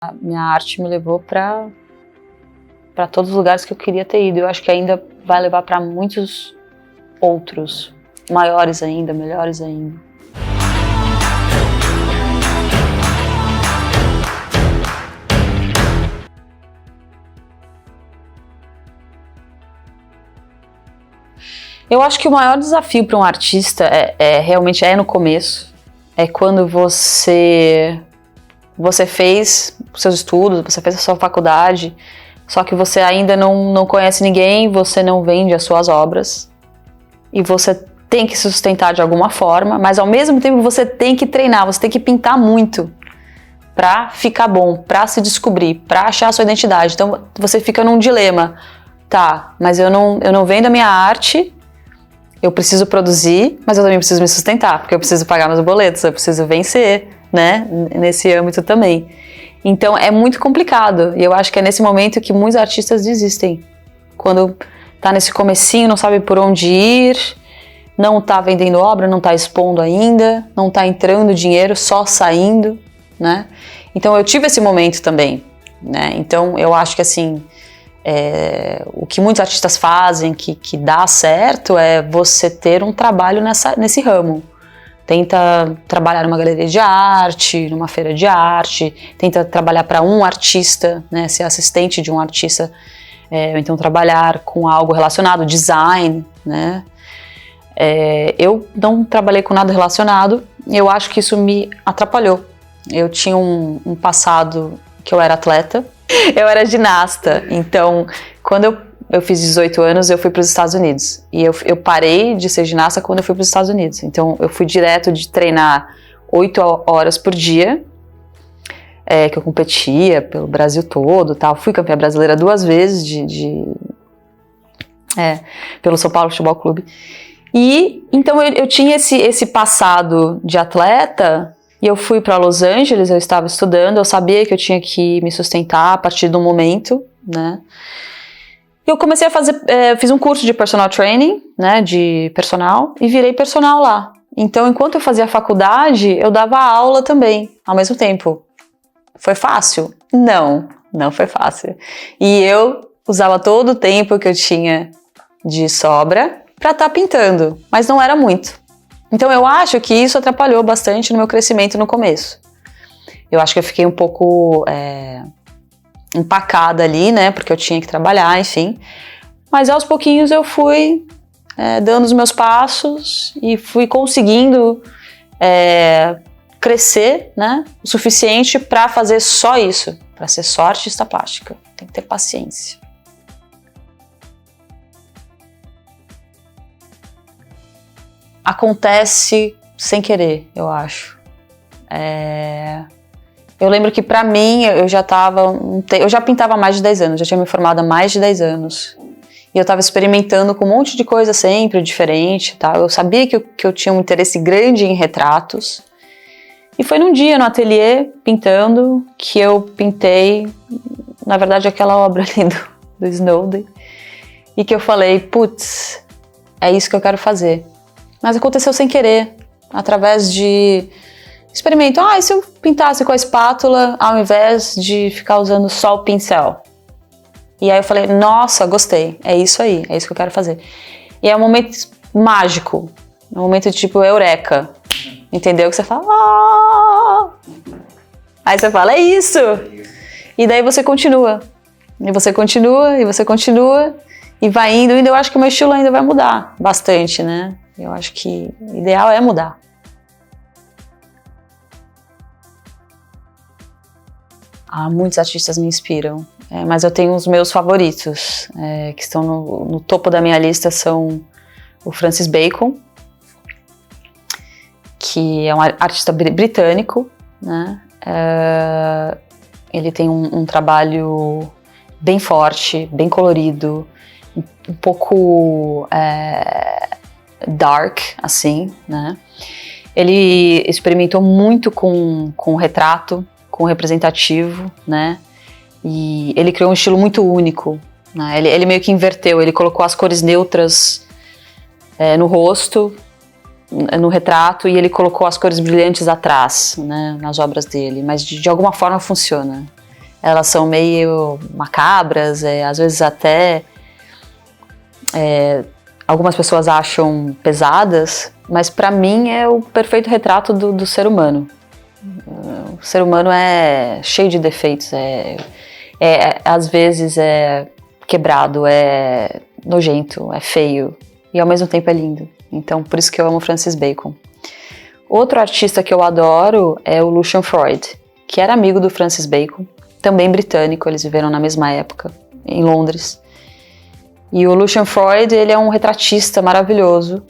A minha arte me levou para todos os lugares que eu queria ter ido. Eu acho que ainda vai levar para muitos outros, maiores ainda, melhores ainda. Eu acho que o maior desafio para um artista realmente no começo. É quando você fez os seus estudos, você fez a sua faculdade, só que você ainda não conhece ninguém, você não vende as suas obras e você tem que se sustentar de alguma forma, mas ao mesmo tempo você tem que treinar, você tem que pintar muito para ficar bom, para se descobrir, para achar a sua identidade. Então você fica num dilema, tá, mas eu não vendo a minha arte, eu preciso produzir, mas eu também preciso me sustentar, porque eu preciso pagar meus boletos, eu preciso vencer, né, nesse âmbito também. Então é muito complicado, e eu acho que é nesse momento que muitos artistas desistem. Quando tá nesse comecinho, não sabe por onde ir, não tá vendendo obra, não tá expondo ainda, não tá entrando dinheiro, só saindo, né? Então eu tive esse momento também, né? Então eu acho que assim, o que muitos artistas fazem, que dá certo, é você ter um trabalho nesse ramo. Tenta trabalhar numa galeria de arte, numa feira de arte, tenta trabalhar para um artista, né, ser assistente de um artista, ou então trabalhar com algo relacionado, design, né. Eu não trabalhei com nada relacionado e eu acho que isso me atrapalhou. Eu tinha um passado que eu era atleta, eu era ginasta, então quando eu fiz 18 anos, eu fui para os Estados Unidos. E eu parei de ser ginasta quando eu fui para os Estados Unidos. Então, eu fui direto de treinar 8 horas por dia, que eu competia pelo Brasil todo, tal. Fui campeã brasileira 2 vezes pelo São Paulo Futebol Clube. E, então, eu tinha esse passado de atleta, e eu fui para Los Angeles, eu estava estudando, eu sabia que eu tinha que me sustentar a partir do momento, né? Eu comecei a fazer, fiz um curso de personal training, né, de personal, e virei personal lá. Então, enquanto eu fazia faculdade, eu dava aula também, ao mesmo tempo. Foi fácil? Não foi fácil. E eu usava todo o tempo que eu tinha de sobra para estar pintando, mas não era muito. Então, eu acho que isso atrapalhou bastante no meu crescimento no começo. Eu acho que eu fiquei um pouco empacada ali, né, porque eu tinha que trabalhar, enfim, mas aos pouquinhos eu fui dando os meus passos e fui conseguindo crescer, né, o suficiente para fazer só isso, para ser só artista plástica. Tem que ter paciência. Acontece sem querer, eu acho. Eu lembro que pra mim, eu já pintava há mais de 10 anos, já tinha me formado há mais de 10 anos. E eu tava experimentando com um monte de coisa sempre diferente, tá? Eu sabia que eu tinha um interesse grande em retratos. E foi num dia no ateliê, pintando, que eu pintei, na verdade, aquela obra ali do Snowden. E que eu falei, putz, é isso que eu quero fazer. Mas aconteceu sem querer, através de experimento. E se eu pintasse com a espátula ao invés de ficar usando só o pincel? E aí eu falei, nossa, gostei, é isso aí, é isso que eu quero fazer. E é um momento mágico, um momento de tipo eureka, entendeu? Que você fala, Aí você fala, é isso! E daí você continua, e você continua, e você continua, e vai indo, eu acho que o meu estilo ainda vai mudar bastante, né? Eu acho que o ideal é mudar. Muitos artistas me inspiram, mas eu tenho os meus favoritos, que estão no topo da minha lista, são o Francis Bacon, que é um artista britânico, né? Ele tem um trabalho bem forte, bem colorido, um pouco dark, assim, né? Ele experimentou muito com o retrato, com o representativo, né? E ele criou um estilo muito único, né? Ele meio que inverteu, ele colocou as cores neutras no rosto, no retrato, e ele colocou as cores brilhantes atrás, né? Nas obras dele, mas de alguma forma funciona. elas são meio macabras, às vezes até algumas pessoas acham pesadas, mas para mim é o perfeito retrato do ser humano. O ser humano é cheio de defeitos, às vezes é quebrado, é nojento, é feio e ao mesmo tempo é lindo. Então por isso que eu amo Francis Bacon. Outro artista que eu adoro é o Lucian Freud, que era amigo do Francis Bacon, também britânico, eles viveram na mesma época, em Londres. E o Lucian Freud, ele é um retratista maravilhoso,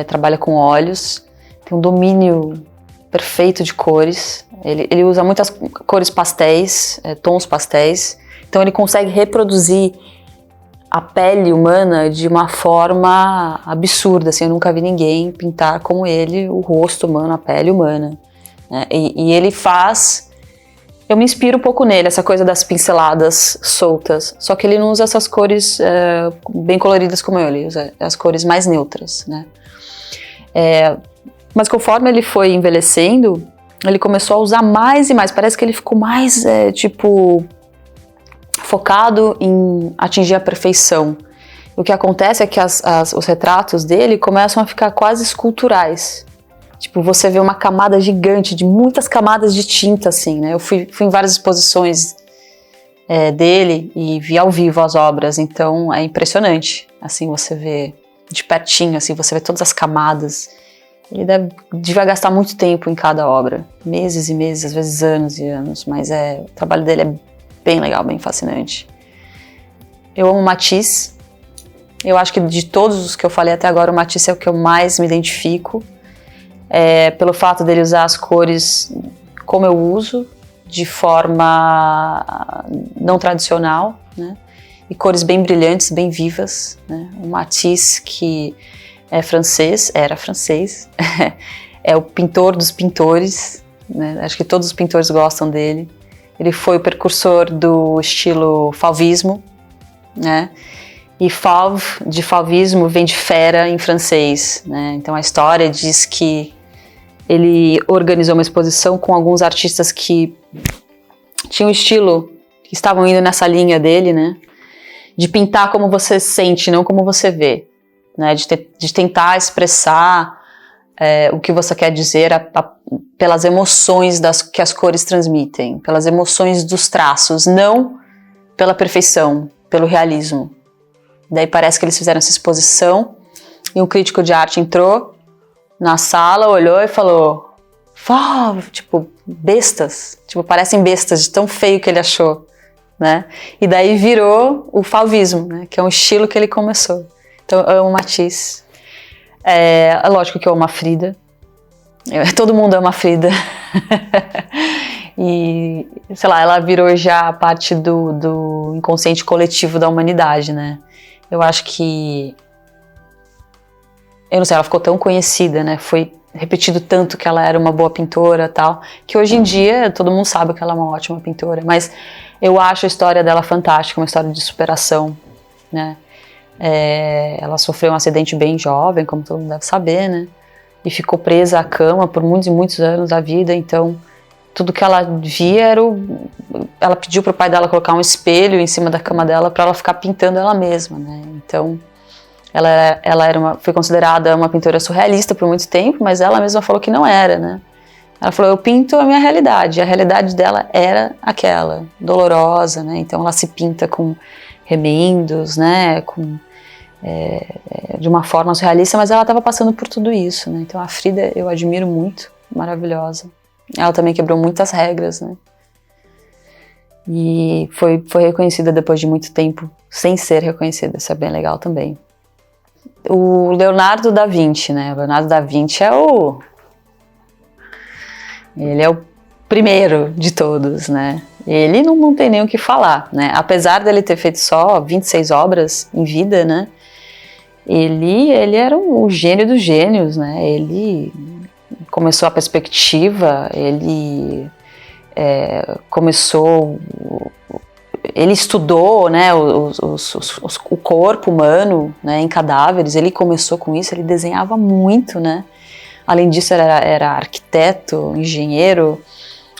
trabalha com óleos, tem um domínio perfeito de cores, ele usa muitas cores pastéis, tons pastéis, então ele consegue reproduzir a pele humana de uma forma absurda, assim, eu nunca vi ninguém pintar como ele o rosto humano, a pele humana, né? E ele faz, eu me inspiro um pouco nele, essa coisa das pinceladas soltas, só que ele não usa essas cores bem coloridas como eu, ele usa as cores mais neutras, né? Mas conforme ele foi envelhecendo, ele começou a usar mais e mais, parece que ele ficou mais, focado em atingir a perfeição. O que acontece é que os retratos dele começam a ficar quase esculturais. Tipo, você vê uma camada gigante, de muitas camadas de tinta, assim, né? Eu fui em várias exposições dele e vi ao vivo as obras, então é impressionante. Assim, você vê de pertinho, assim, você vê todas as camadas. Ele devia gastar muito tempo em cada obra, meses e meses, às vezes anos e anos, mas o trabalho dele é bem legal, bem fascinante. Eu amo Matisse. Eu acho que de todos os que eu falei até agora, o Matisse é o que eu mais me identifico. Pelo fato dele usar as cores como eu uso, de forma não tradicional, né? E cores bem brilhantes, bem vivas, né? O Matisse, que era francês, é o pintor dos pintores, né? Acho que todos os pintores gostam dele. Ele foi o precursor do estilo fauvismo, né? E fauve, de fauvismo, vem de fera em francês, né? Então a história diz que ele organizou uma exposição com alguns artistas que tinham estilo, que estavam indo nessa linha dele, né? De pintar como você sente, não como você vê, né? De tentar expressar o que você quer dizer pelas emoções que as cores transmitem, pelas emoções dos traços, não pela perfeição, pelo realismo. Daí parece que eles fizeram essa exposição e um crítico de arte entrou na sala, olhou e falou: tipo, bestas, tipo, parecem bestas, de tão feio que ele achou, né? E daí virou o fauvismo, né? Que é um estilo que ele começou. Então eu amo Matisse. Lógico que eu amo a Frida. Todo mundo ama a Frida. E, sei lá, ela virou já parte do inconsciente coletivo da humanidade, né? Eu acho que... Eu não sei, ela ficou tão conhecida, né? Foi repetido tanto que ela era uma boa pintora e tal, que hoje em dia todo mundo sabe que ela é uma ótima pintora. Mas eu acho a história dela fantástica, uma história de superação, né? Ela sofreu um acidente bem jovem, como todo mundo deve saber, né? E ficou presa à cama por muitos e muitos anos da vida, então tudo que ela via ela pediu pro pai dela colocar um espelho em cima da cama dela para ela ficar pintando ela mesma, né? Então ela foi considerada uma pintora surrealista por muito tempo, mas ela mesma falou que não era, né? Ela falou: eu pinto a minha realidade, e a realidade dela era aquela, dolorosa, né? Então ela se pinta com remendos, né? De uma forma surrealista, mas ela estava passando por tudo isso, né? Então a Frida eu admiro muito, maravilhosa. Ela também quebrou muitas regras, né? E foi reconhecida depois de muito tempo, sem ser reconhecida, isso é bem legal também. O Leonardo da Vinci, né? O Leonardo da Vinci ele é o primeiro de todos, né? Ele não tem nem o que falar, né? Apesar dele ter feito só 26 obras em vida, né? Ele era o gênio dos gênios, né? Ele começou a perspectiva, ele ele estudou, né, o corpo humano, né, em cadáveres. Ele começou com isso, ele desenhava muito, né? Além disso, era arquiteto, engenheiro,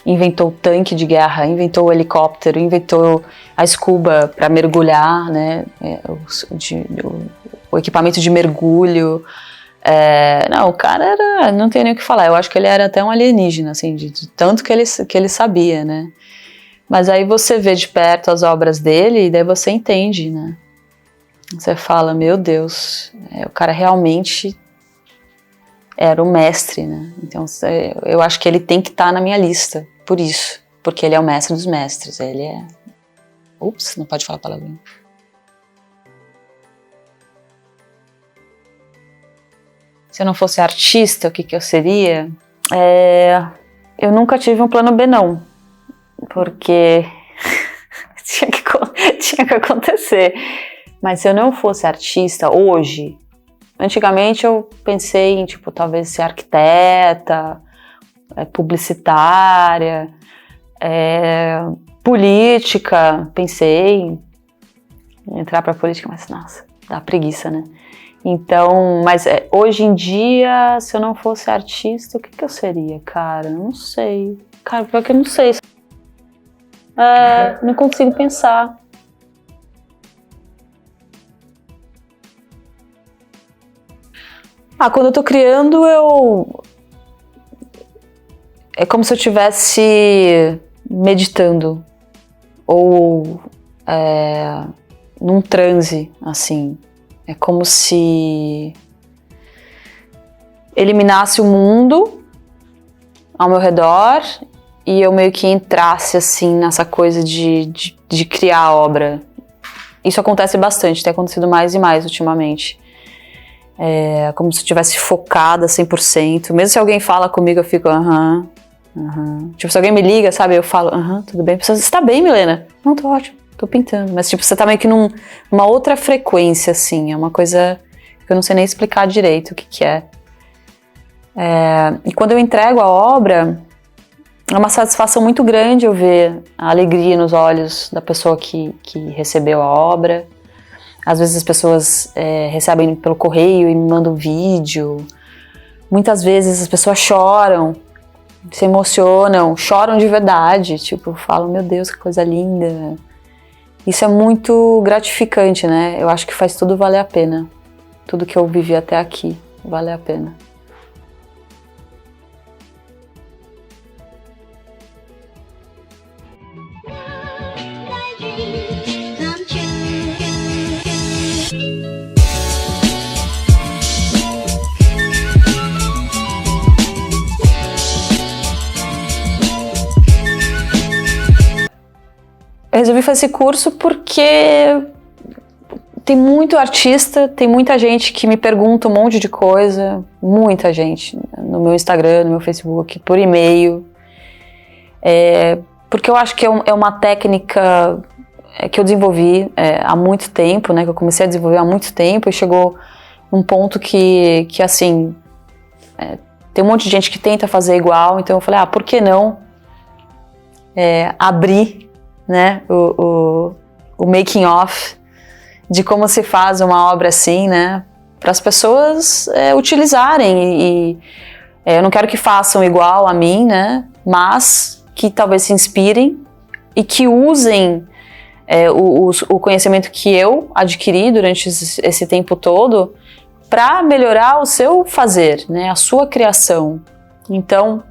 inventou o tanque de guerra, inventou o helicóptero, inventou a scuba para mergulhar, né? O equipamento de mergulho. Não, o cara era, não tem nem o que falar, eu acho que ele era até um alienígena, assim, de tanto que ele sabia, né? Mas aí você vê de perto as obras dele e daí você entende, né? Você fala, meu Deus, o cara realmente era o mestre, né? Então eu acho que ele tem que estar na minha lista, por isso, porque ele é o mestre dos mestres, ele é... Ups, não pode falar palavrão. Se eu não fosse artista, o que eu seria? Eu nunca tive um plano B, não. Porque tinha que acontecer. Mas se eu não fosse artista hoje, antigamente eu pensei em, tipo, talvez ser arquiteta, publicitária, política, pensei em entrar pra política, mas nossa, dá preguiça, né? Então, mas hoje em dia, se eu não fosse artista, o que eu seria, cara? Não sei. Cara, porque eu não sei. Não consigo pensar. Quando eu tô criando, é como se eu estivesse meditando. Ou num transe, assim. É como se eliminasse o mundo ao meu redor e eu meio que entrasse assim nessa coisa de criar a obra. Isso acontece bastante, tem acontecido mais e mais ultimamente. É como se eu estivesse focada 100%. Mesmo se alguém fala comigo, eu fico Tipo, se alguém me liga, sabe, eu falo, tudo bem. Você tá bem, Milena? Não, tô ótimo. Tô pintando, mas tipo, você tá meio que numa outra frequência, assim, é uma coisa que eu não sei nem explicar direito o que é. E quando eu entrego a obra, é uma satisfação muito grande eu ver a alegria nos olhos da pessoa que recebeu a obra. Às vezes as pessoas recebem pelo correio e me mandam vídeo. Muitas vezes as pessoas choram, se emocionam, choram de verdade, tipo, falam, meu Deus, que coisa linda. Isso é muito gratificante, né? Eu acho que faz tudo valer a pena. Tudo que eu vivi até aqui vale a pena. Eu resolvi fazer esse curso porque tem muito artista, tem muita gente que me pergunta um monte de coisa, muita gente, no meu Instagram, no meu Facebook, por e-mail, porque eu acho que é uma técnica que eu desenvolvi há muito tempo, né, que eu comecei a desenvolver há muito tempo e chegou num ponto que assim, tem um monte de gente que tenta fazer igual, então eu falei, por que não abrir, né, o making of de como se faz uma obra assim, né, para as pessoas utilizarem e eu não quero que façam igual a mim, né, mas que talvez se inspirem e que usem o conhecimento que eu adquiri durante esse tempo todo para melhorar o seu fazer, né, a sua criação. Então,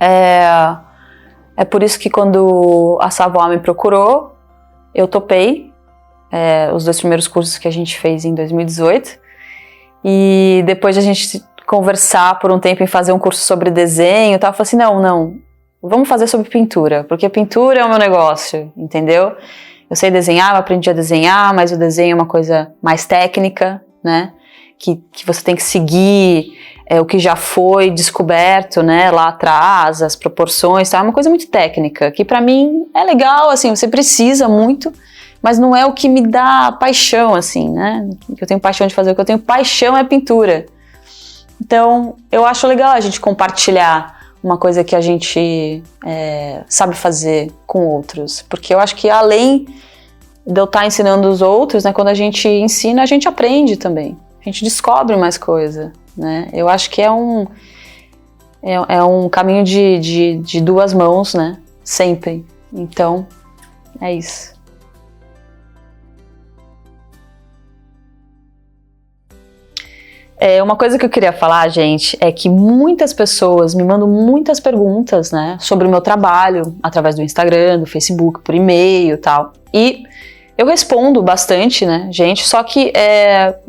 é por isso que quando a Savoir me procurou, eu topei os 2 primeiros cursos que a gente fez em 2018 e depois de a gente conversar por um tempo em fazer um curso sobre desenho, eu falei assim, não, vamos fazer sobre pintura, porque pintura é o meu negócio, entendeu? Eu sei desenhar, eu aprendi a desenhar, mas o desenho é uma coisa mais técnica, né? Que você tem que seguir o que já foi descoberto, né, lá atrás, as proporções, tá? É uma coisa muito técnica, que pra mim é legal, assim, você precisa muito, mas não é o que me dá paixão, assim, né? Eu tenho paixão de fazer, o que eu tenho paixão é pintura. Então, eu acho legal a gente compartilhar uma coisa que a gente sabe fazer com outros, porque eu acho que além de eu estar ensinando os outros, né, quando a gente ensina, a gente aprende também, a gente descobre mais coisa, né? Eu acho que é um caminho de duas mãos, né? Sempre. Então, é isso. Uma coisa que eu queria falar, gente, é que muitas pessoas me mandam muitas perguntas, né, sobre o meu trabalho, através do Instagram, do Facebook, por e-mail e tal. E eu respondo bastante, né, gente, só que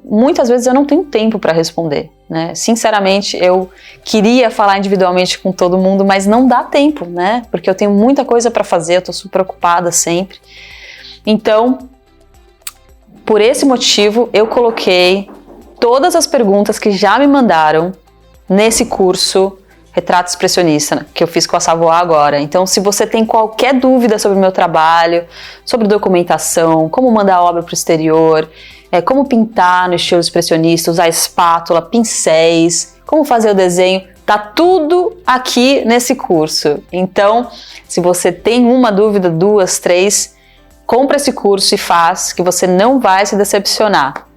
muitas vezes eu não tenho tempo para responder, né. Sinceramente, eu queria falar individualmente com todo mundo, mas não dá tempo, né, porque eu tenho muita coisa para fazer, eu tô super ocupada sempre. Então, por esse motivo, eu coloquei todas as perguntas que já me mandaram nesse curso Retrato Expressionista, que eu fiz com a Savoie agora. Então, se você tem qualquer dúvida sobre o meu trabalho, sobre documentação, como mandar obra para o exterior, como pintar no estilo expressionista, usar espátula, pincéis, como fazer o desenho, tá tudo aqui nesse curso. Então, se você tem uma dúvida, 2, 3, compra esse curso e faz, que você não vai se decepcionar.